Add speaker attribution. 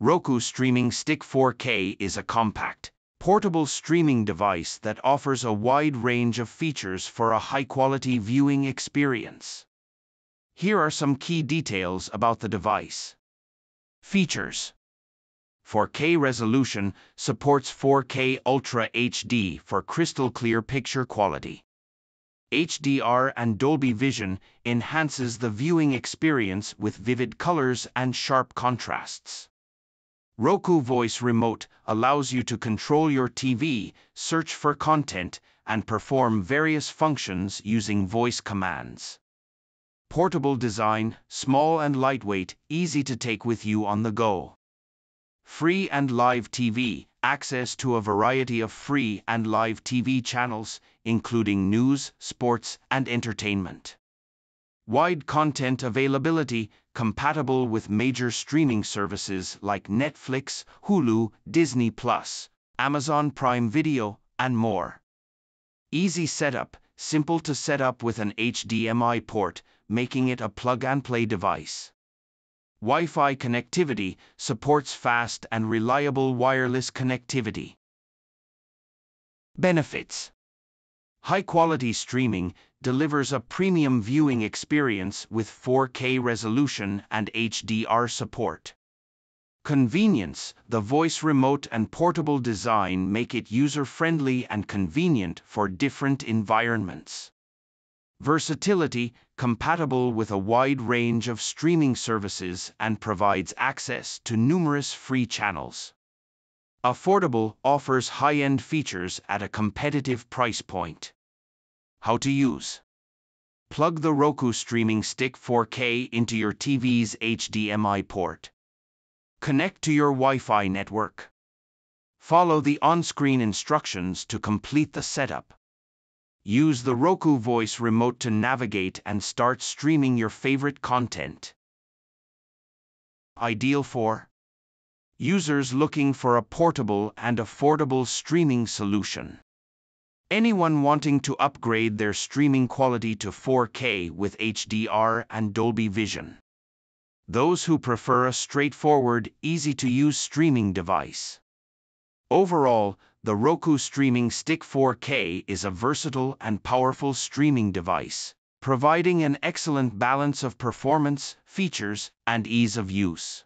Speaker 1: Roku Streaming Stick 4K is a compact, portable streaming device that offers a wide range of features for a high-quality viewing experience. Here are some key details about the device. Features: 4K resolution, supports 4K Ultra HD for crystal clear picture quality. HDR and Dolby Vision enhances the viewing experience with vivid colors and sharp contrasts. Roku Voice Remote allows you to control your TV, search for content, and perform various functions using voice commands. Portable design, small and lightweight, easy to take with you on the go. Free and live TV, access to a variety of free and live TV channels, including news, sports, and entertainment. Wide content availability, compatible with major streaming services like Netflix, Hulu, Disney+, Amazon Prime Video, and more. Easy setup, simple to set up with an HDMI port, making it a plug-and-play device. Wi-Fi connectivity, supports fast and reliable wireless connectivity. Benefits: high-quality streaming delivers a premium viewing experience with 4K resolution and HDR support. Convenience: the voice remote and portable design make it user-friendly and convenient for different environments. Versatility: compatible with a wide range of streaming services and provides access to numerous free channels. Affordable: offers high-end features at a competitive price point. How to use: plug the Roku Streaming Stick 4K into your TV's HDMI port. Connect to your Wi-Fi network. Follow the on-screen instructions to complete the setup. Use the Roku Voice Remote to navigate and start streaming your favorite content. Ideal for users looking for a portable and affordable streaming solution. Anyone wanting to upgrade their streaming quality to 4K with HDR and Dolby Vision. Those who prefer a straightforward, easy-to-use streaming device. Overall, the Roku Streaming Stick 4K is a versatile and powerful streaming device, providing an excellent balance of performance, features, and ease of use.